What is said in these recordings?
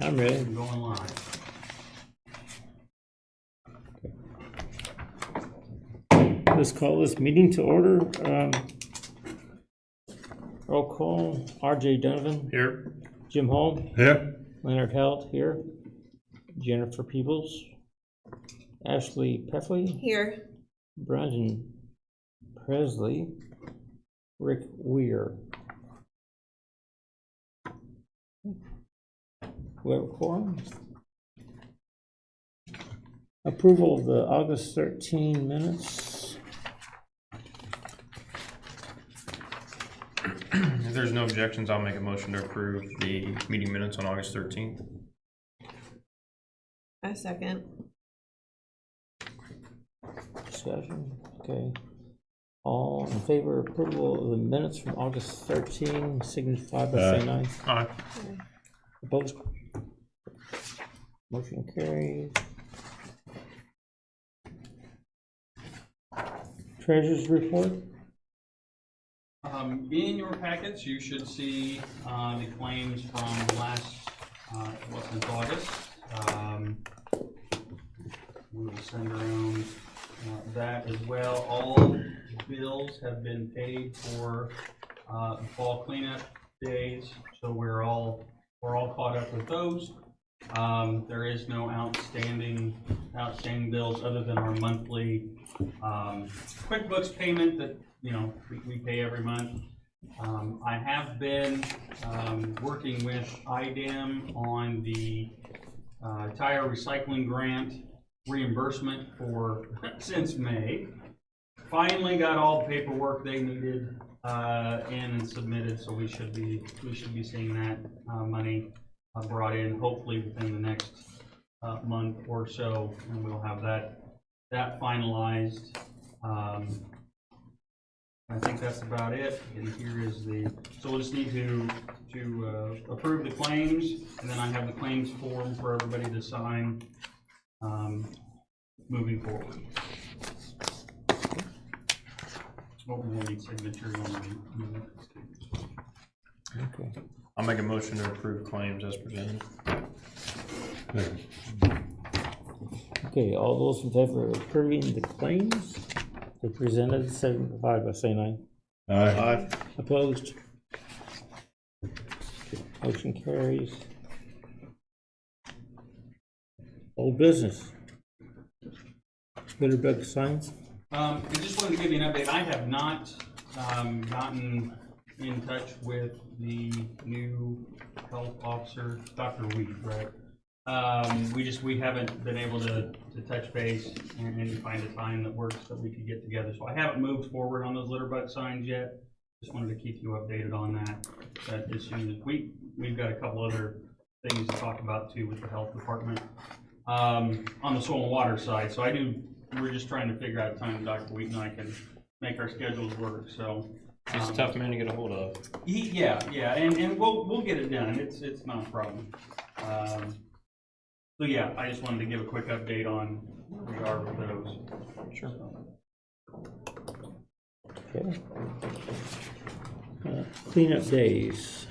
I'm ready. I'm going live. Let's call this meeting to order. Roll call, RJ Donovan. Here. Jim Hall. Here. Leonard Helt here. Jennifer Peebles. Ashley Peffley. Here. Brandon Presley. Rick Weir. We have a quorum. Approval of the August 13 minutes. If there's no objections, I'll make a motion to approve the meeting minutes on August 13th. A second. Discussion, okay. All in favor of approval of the minutes from August 13, signify by saying aye. Aye. Opposed? Motion carries. Treasurer's report. In your packets, you should see the claims from last, since August. We will send around that as well. All bills have been paid for the fall cleanup days, so we're all caught up with those. There is no outstanding bills other than our monthly QuickBooks payment that we pay every month. I have been working with IDEM on the tire recycling grant reimbursement since May. Finally got all the paperwork they needed in and submitted, so we should be seeing that money brought in hopefully within the next month or so, and we'll have that finalized. I think that's about it. And here is so we'll just need to approve the claims, and then I have the claims form for everybody to sign moving forward. We'll need signatures on the minutes. Okay. I'll make a motion to approve claims as presented. Okay, all those in favor of approving the claims, they presented, signify by saying aye. Aye. Opposed? Motion carries. Old business. Bitterbeck signs. I just wanted to give you an update. I have not gotten in touch with the new health officer, Dr. Weed, right? We haven't been able to touch base and find a time that works that we could get together. So I haven't moved forward on those litterbuck signs yet. Just wanted to keep you updated on that. But as soon as we've got a couple other things to talk about too with the health department on the soil and water side. So we're just trying to figure out a time Dr. Wheat and I can make our schedules work. So He's a tough man to get a hold of. Yeah, and we'll get it done. It's not a problem. So yeah, I just wanted to give a quick update on where we are with those. Sure. Okay. Cleanup days.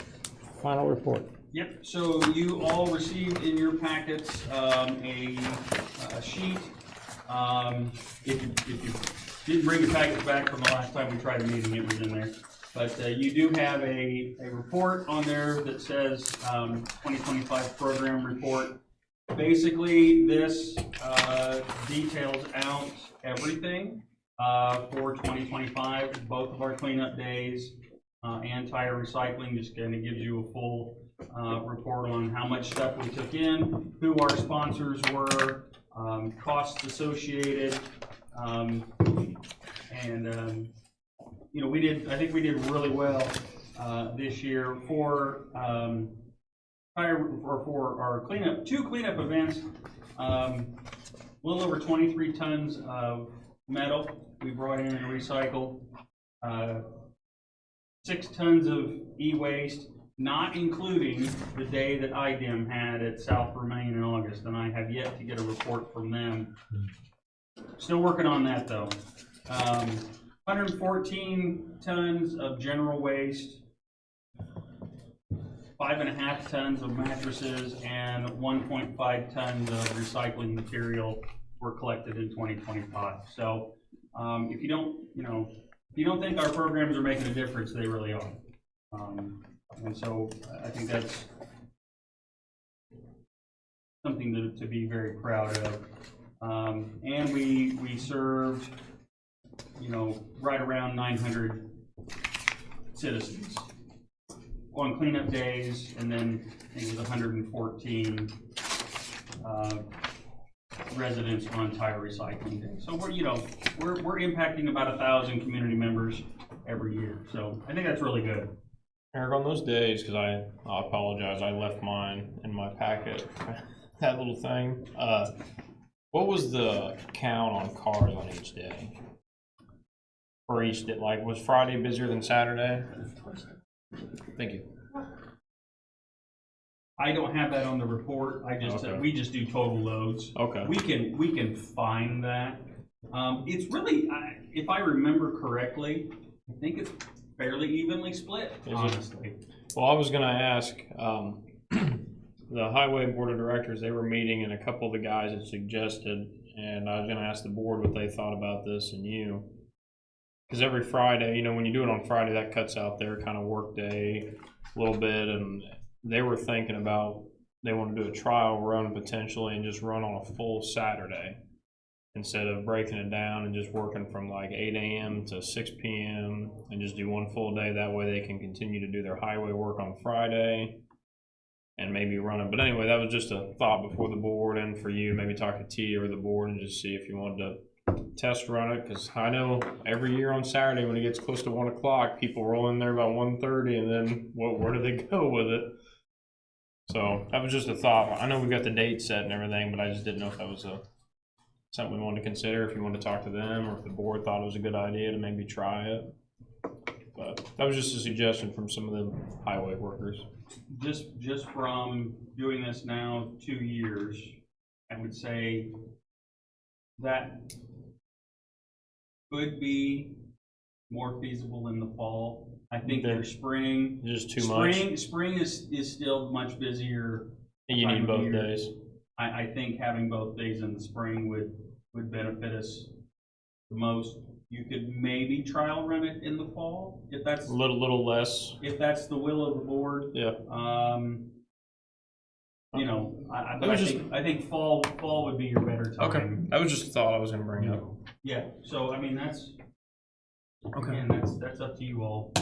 Final report. Yep, so you all received in your packets a sheet. If you didn't bring your packets back from the last time we tried a meeting, it was in there. But you do have a report on there that says 2025 program report. Basically, this details out everything for 2025, both of our cleanup days and tire recycling. Just kind of gives you a full report on how much stuff we took in, who our sponsors were, costs associated, and I think we did really well this year for our cleanup, 2 cleanup events. A little over 23 tons of metal we brought in and recycled, 6 tons of e-waste, not including the day that IDEM had at South Vermain in August, and I have yet to get a report from them. Still working on that though. 114 tons of general waste, 5.5 tons of mattresses and 1.5 tons of recycling material were collected in 2025. So if you don't think our programs are making a difference, they really are. And so I think that's something to be very proud of. And we served, right around 900 citizens on cleanup days, and then I think it was 114 residents on tire recycling day. So we're impacting about 1,000 community members every year. So I think that's really good. Eric, on those days, because I apologize, I left mine in my packet, that little thing. What was the count on cars on each day? For each day, like, was Friday busier than Saturday? Thank you. I don't have that on the report. Okay. We just do total loads. Okay. We can find that. It's really, if I remember correctly, I think it's fairly evenly split, honestly. Well, I was gonna ask, the highway board of directors, they were meeting, and a couple of the guys had suggested, and I was gonna ask the board what they thought about this and you. Because every Friday, when you do it on Friday, that cuts out their kind of work day a little bit, and they were thinking about, they want to do a trial run potentially and just run on a full Saturday instead of breaking it down and just working from like 8 a.m. to 6 p.m. and just do one full day. That way they can continue to do their highway work on Friday and maybe run it. But anyway, that was just a thought before the board and for you, maybe talk to T or the board and just see if you wanted to test run it. Because I know every year on Saturday when it gets close to 1 o'clock, people roll in there about 1:30 and then where do they go with it? So that was just a thought. I know we got the date set and everything, but I just didn't know if that was something we wanted to consider, if you wanted to talk to them, or if the board thought it was a good idea to maybe try it. But that was just a suggestion from some of the highway workers. Just from doing this now 2 years, I would say that could be more feasible in the fall. I think Okay. for spring, Just too much. Spring is still much busier. And you time need of both year. days. I think having both days in the spring would benefit us the most. You could maybe trial run it in the fall if that's A little less. the will of the board. Yeah. I think fall would be your better time. Okay. That was just a thought I was gonna bring up. Yeah. So I mean that's Okay. again that's up to you all.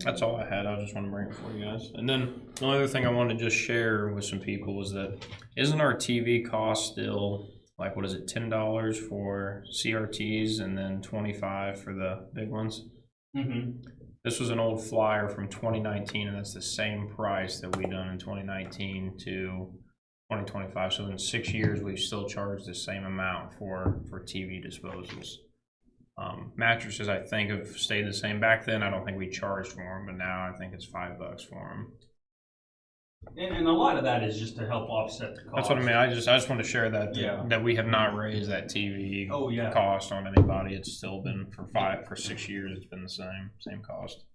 That's all I had. I just want to bring it for you guys. And then the only other thing I wanted to just share with some people was that isn't our TV cost still like, what is it, $10 for CRTs and then $25 for the big ones? Mm-hmm. This was an old flyer from 2019, and that's the same price that we done in 2019 to 2025. So in 6 years, we've still charged the same amount for TV disposals. Mattresses, I think, have stayed the same. Back then, I don't think we charged for them, but now I think it's $5 for them. And a lot of that is just to help offset the cost. That's what I mean. I just want to share that Yeah. that we have not raised that TV cost on anybody. It's still been for 6 years. It's been the same cost.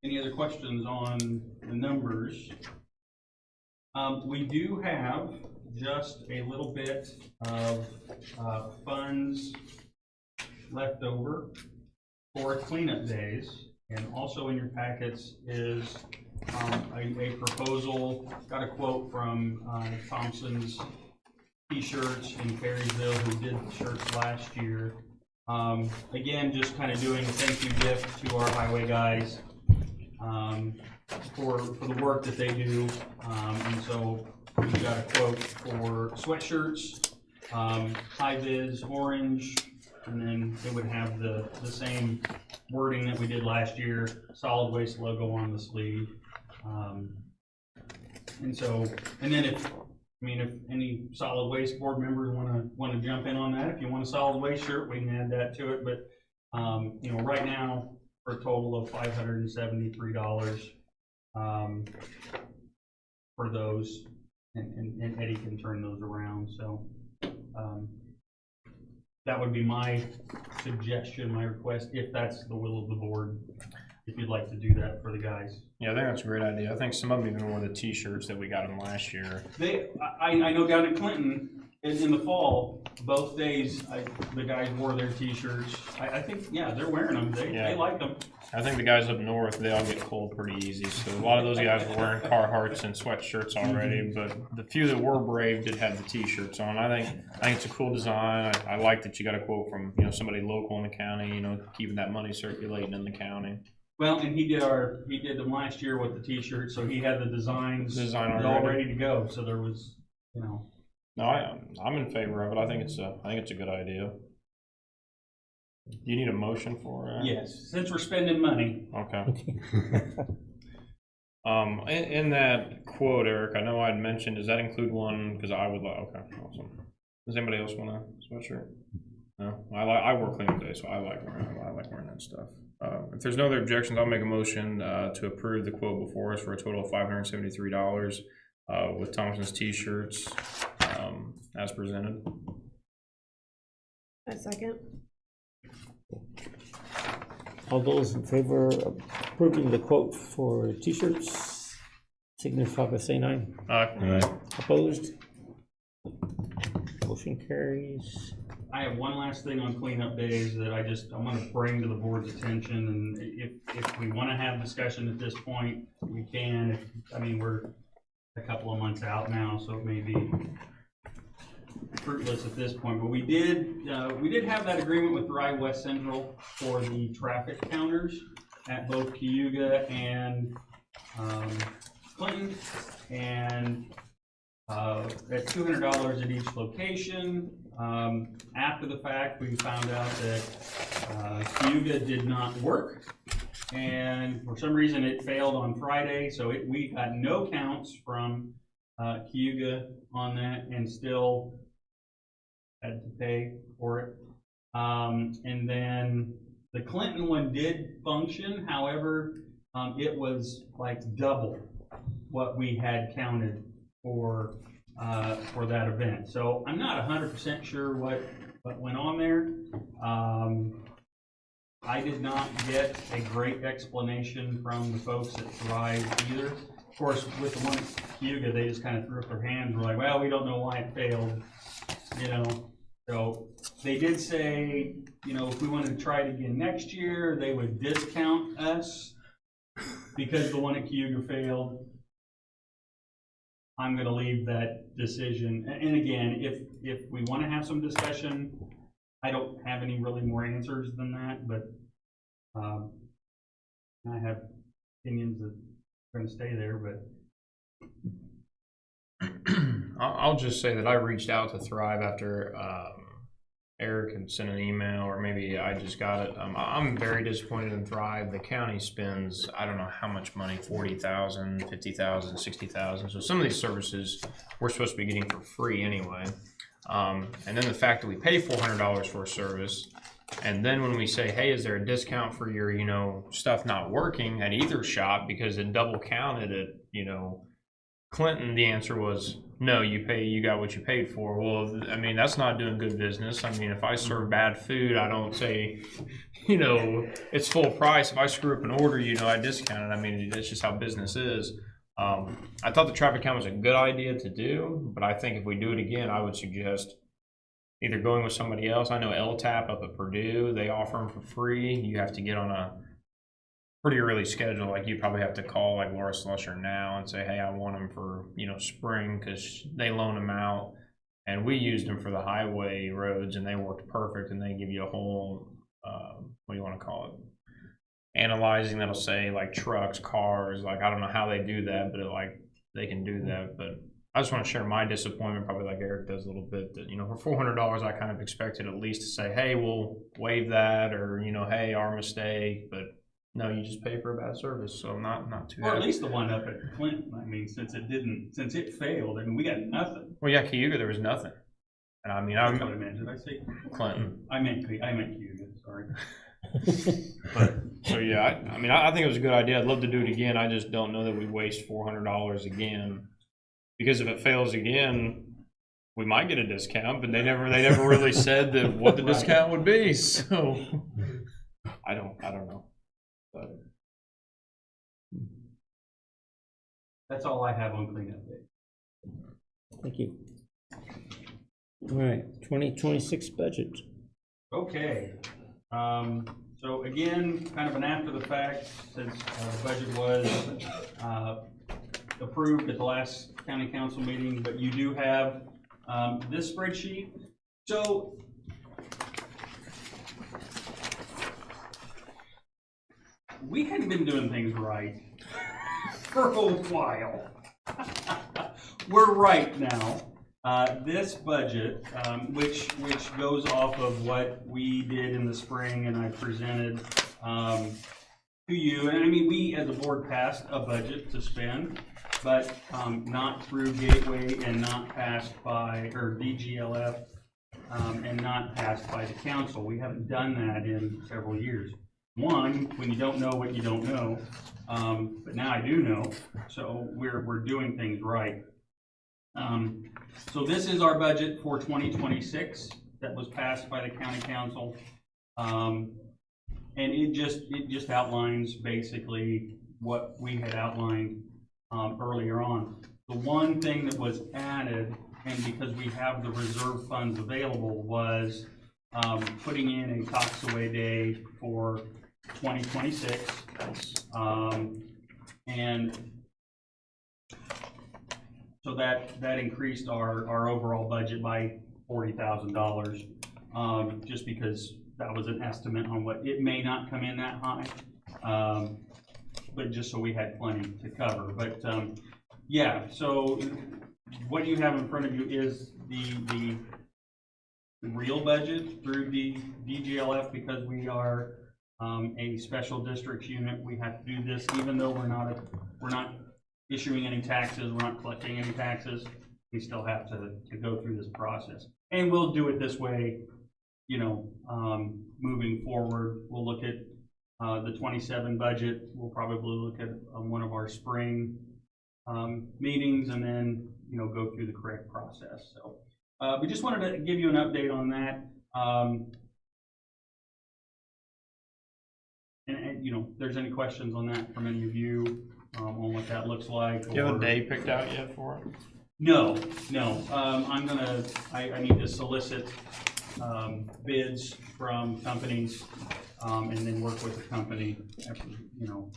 Any other questions on the numbers? We do have just a little bit of funds left over for cleanup days. And also in your packets is a proposal, got a quote from Thompson's T-shirts in Perrysville, who did the shirts last year. Again, just kind of doing a thank you gift to our highway guys for the work that they do. And so we got a quote for sweatshirts, high-vis orange, and then it would have the same wording that we did last year, solid waste logo on the sleeve. And then if any solid waste board members want to jump in on that, if you want a solid waste shirt, we can add that to it. But right now, for a total of $573 for those, and Eddie can turn those around. So that would be my suggestion, my request, if that's the will of the board, if you'd like to do that for the guys. Yeah, I think that's a great idea. I think some of them even wore the t-shirts that we got them last year. I know down in Clinton, in the fall, both days, the guys wore their t-shirts. I think, yeah, they're wearing them. They Yeah. like them. I think the guys up north, they all get cold pretty easy. So a lot of those guys were wearing Carhartts and sweatshirts already, but the few that were brave did have the t-shirts on. I think it's a cool design. I like that you got a quote from, you know, somebody local in the county, keeping that money circulating in the county. Well, and he did them last year with the t-shirts, so he had the designs Design all already. ready to go. So there was, No, I'm in favor of it. I think it's a good idea. Do you need a motion for it? yes, since we're spending money. Okay. In that quote, Eric, I know I'd mentioned, does that include one, because I would like, okay, awesome. Does anybody else want a sweatshirt? No, I work clean today, so I like wearing that stuff. If there's no other objections, I'll make a motion to approve the quote before us for a total of $573 with Thompson's t-shirts as presented. A second. All those in favor of approving the quote for t-shirts, signify by saying aye. Opposed? Motion carries. I have one last thing on cleanup days that I want to bring to the board's attention, and if we want to have discussion at this point, we can. We're a couple of months out now, so it may be fruitless at this point, but we did have that agreement with Thrive West Central for the traffic counters at both Cayuga and Clinton, and at $200 at each location. After the fact, we found out that Cayuga did not work, and for some reason it failed on Friday, so we got no counts from Cayuga on that, and still had to pay for it. And then the Clinton one did function, however, it was like double what we had counted for that event. So I'm not 100% sure what went on there. I did not get a great explanation from the folks at Thrive either. Of course, with the one at Cayuga, they just kind of threw up their hands and were like, well, we don't know why it failed, So they did say, if we wanted to try it again next year, they would discount us because the one at Cayuga failed. I'm going to leave that decision. And again, if we want to have some discussion, I don't have any really more answers than that, but I have opinions that are going to stay there, but. I'll just say that I reached out to Thrive after Eric had sent an email, or maybe I just got it. I'm very disappointed in Thrive. The county spends, I don't know how much money, $40,000, $50,000, $60,000. So some of these services we're supposed to be getting for free anyway. And then the fact that we pay $400 for a service, and then when we say, hey, is there a discount for your, stuff not working at either shop because it double counted at, Clinton, the answer was, no, you got what you paid for. Well, that's not doing good business. If I serve bad food, I don't say, it's full price. If I screw up an order, I discount it. That's just how business is. I thought the traffic count was a good idea to do, but I think if we do it again, I would suggest either going with somebody else. I know LTAP up at Purdue, they offer them for free. You have to get on a pretty early schedule. Like you probably have to call like Laura Slusher now and say, hey, I want them for, spring, because they loan them out. And we used them for the highway roads and they worked perfect, and they give you a whole, what do you want to call it? Analyzing that'll say like trucks, cars, like I don't know how they do that, but they can do that. But I just want to share my disappointment, probably like Eric does a little bit, that, for $400, I kind of expected at least to say, hey, we'll waive that, or, hey, our mistake. But no, you just pay for a bad service, so not too bad. Or at least the one up at Clinton. Since it failed, we got nothing. Well, yeah, Cayuga, there was nothing. And That's what I meant. Did I say Clinton? I meant Cayuga, sorry. So yeah, I think it was a good idea. I'd love to do it again. I just don't know that we waste $400 again, because if it fails again, we might get a discount, but they never really said that what the discount would be. So I don't know. But That's all I have on cleanup day. Thank you. All right, 2026 budget. Okay, so again, kind of an after the fact, since the budget was approved at the last county council meeting, but you do have this spreadsheet. So we hadn't been doing things right for a while. We're right now. This budget, which goes off of what we did in the spring and I presented to you. And I mean, we as a board passed a budget to spend, but not through Gateway and not passed by, or DGLF, and not passed by the council. We haven't done that in several years. One, when you don't know what you don't know, but now I do know, so we're doing things right. So this is our budget for 2026 that was passed by the county council. And it just outlines basically what we had outlined earlier on. The one thing that was added, and because we have the reserve funds available, was putting in a Toxaway Day for 2026. And so that increased our overall budget by $40,000, just because that was an estimate on what it may not come in that high, but just so we had plenty to cover. But yeah, so what you have in front of you is the real budget through the DGLF. Because we are a special districts unit, we have to do this even though we're not issuing any taxes, we're not collecting any taxes, we still have to go through this process. And we'll do it this way, you know, moving forward. We'll look at the 27 budget. We'll probably look at one of our spring meetings, and then, you know, go through the correct process. So we just wanted to give you an update on that. And you know, if there's any questions on that from any of you, on what that looks like. do you have a day picked out yet for it? No. I need to solicit bids from companies, and then work with the company after, you know,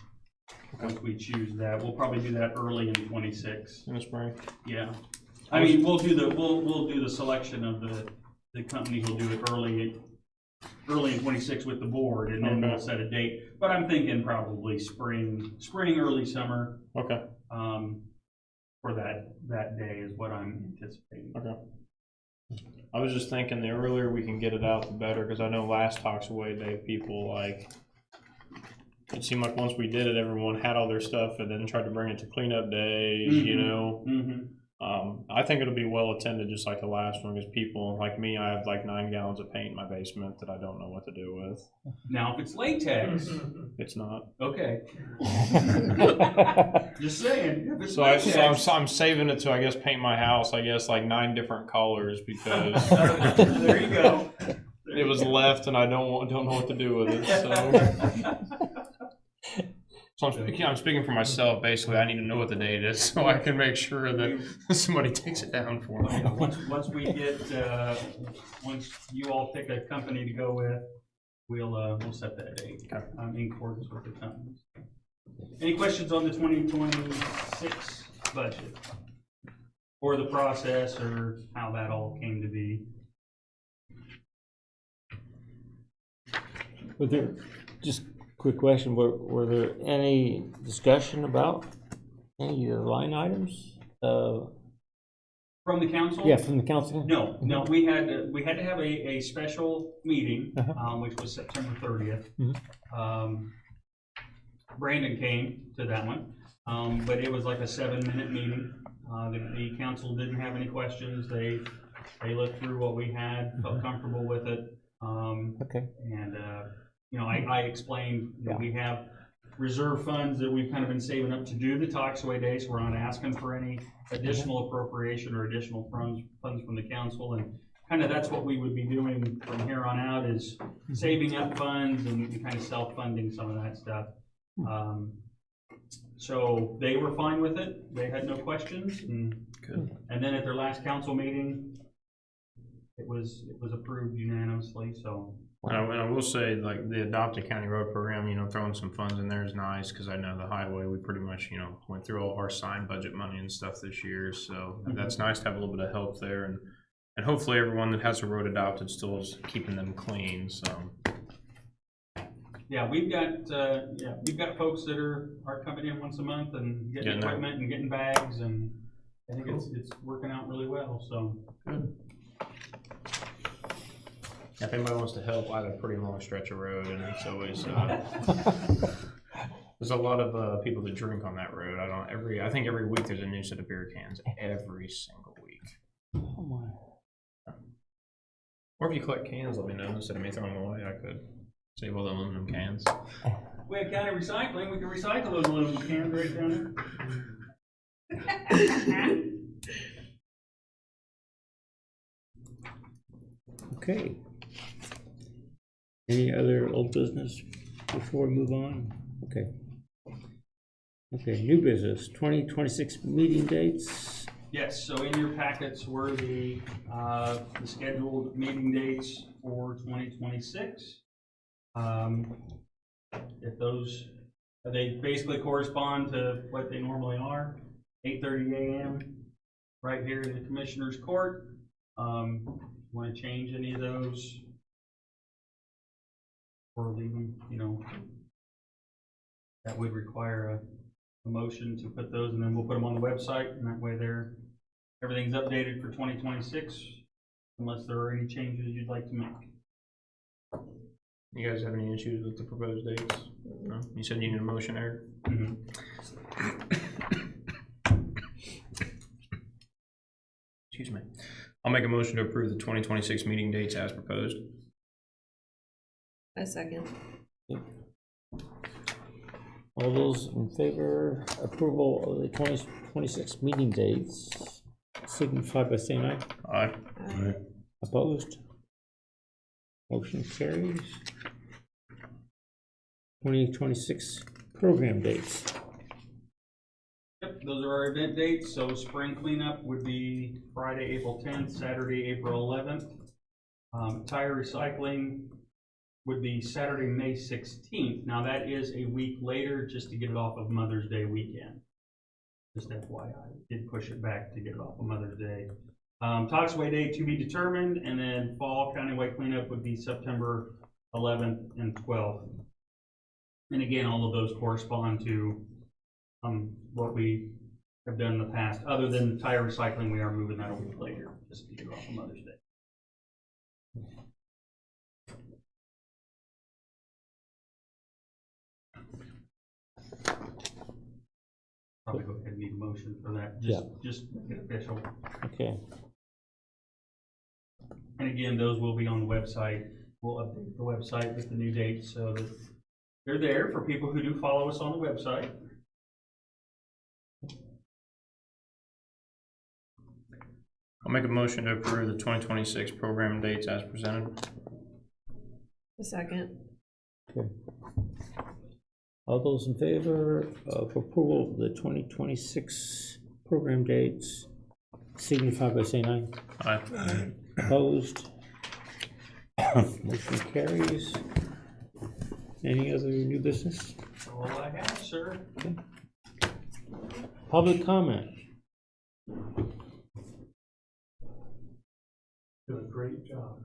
once we choose that. We'll probably do that early in 26. In the spring? Yeah. I mean, we'll do the selection of the company who'll do it early in 26 with the board, and then we'll set a date. But I'm thinking probably spring, early summer. Okay. For that day is what I'm anticipating. Okay. I was just thinking the earlier we can get it out, the better, because I know last Toxaway Day, people, like, it seemed like once we did it, everyone had all their stuff and then tried to bring it to cleanup day, you know. I think it'll be well attended, just like the last one, because people like me, I have like 9 gallons of paint in my basement that I don't know what to do with. Now, if it's latex, It's not. okay. Just saying. If it's So latex, I'm saving it to, I guess, paint my house, I guess, like 9 different colors, because there you go. it was left and I don't know what to do with it. So. So I'm speaking for myself. Basically, I need to know what the date is so I can make sure that somebody takes it down for me. Once we get, once you all pick a company to go with, we'll set that date in accordance with the companies. Any questions on the 2026 budget, or the process, or how that all came to be? Were there, just quick question, were there any discussion about any of the line items? From the council? Yeah, from the council? No, we had to have a special meeting, which was September 30th. Brandon came to that one, but it was like a 7-minute meeting. The council didn't have any questions. They looked through what we had, felt comfortable with it. Okay. And you know, I explained that we have reserve funds that we've kind of been saving up to do the Toxaway Day, so we're not asking for any additional appropriation or additional funds from the council. And kind of that's what we would be doing from here on out, is saving up funds and kind of self-funding some of that stuff. So they were fine with it. They had no questions. Good. And then at their last council meeting, it was approved unanimously, so. And I will say, like, the Adopted County Road Program, you know, throwing some funds in there is nice, because I know the highway, we pretty much, you know, went through all of our signed budget money and stuff this year, so that's nice to have a little bit of help there, and hopefully everyone that has a road adopted still is keeping them clean, so. Yeah, we've got folks that are coming in once a month and getting equipment and getting bags, and I think it's working out really well, so. Good. If anybody wants to help, I have a pretty long stretch of road, and it's always there's a lot of people that drink on that road. I think every week there's a new set of beer cans every single week. Oh my. Or if you collect cans, let me know. Instead of me throwing them away, I could save all the aluminum cans. We have county recycling. We can recycle those aluminum cans right down there. Okay. Any other old business before we move on? Okay. Okay, new business, 2026 meeting dates. Yes, so in your packets were the scheduled meeting dates for 2026. If those, they basically correspond to what they normally are. 8:30 a.m. right here in the Commissioner's Court. Want to change any of those? Or leave them, you know, that would require a motion to put those, and then we'll put them on the website, and that way everything's updated for 2026, unless there are any changes you'd like to make. You guys have any issues with the proposed dates? No? You said you need a motion, Eric? Mm-hmm. Excuse me. I'll make a motion to approve the 2026 meeting dates as proposed. A second. All those in favor approval of the 2026 meeting dates signify by saying aye. Aye. Aye. Opposed? Motion carries. 2026 program dates. Yep, those are our event dates. So spring cleanup would be Friday, April 10th, Saturday, April 11th. Tire recycling would be Saturday, May 16th. Now that is a week later, just to get it off of Mother's Day weekend. Just FYI, did push it back to get it off of Mother's Day. Toxaway Day to be determined, and then fall countywide cleanup would be September 11th and 12th. And again, all of those correspond to what we have done in the past. Other than tire recycling, we are moving that a week later, just to get it off of Mother's Day. Probably go ahead and need a motion for that, just make it official. Okay. And again, those will be on the website. We'll update the website with the new dates so that they're there for people who do follow us on the website. I'll make a motion to approve the 2026 program dates as presented. A second. Okay. All those in favor of approval of the 2026 program dates signify by saying aye. Aye. Opposed? Motion carries. Any other new business? That's all I have, sir. Okay. Public comment. Do a great job.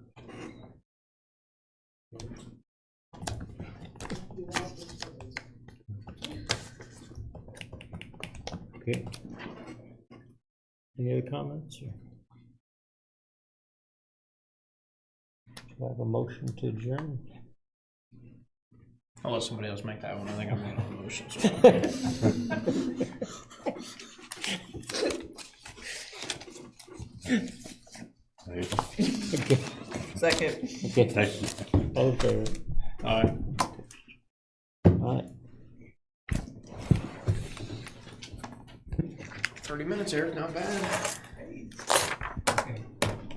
Okay. Any other comments? Or? Do I have a motion to adjourn? I'll let somebody else make that one. I think I made all the motions. Okay. Second. Okay. All in favor? Aye. Aye. 30 minutes, Eric, not bad.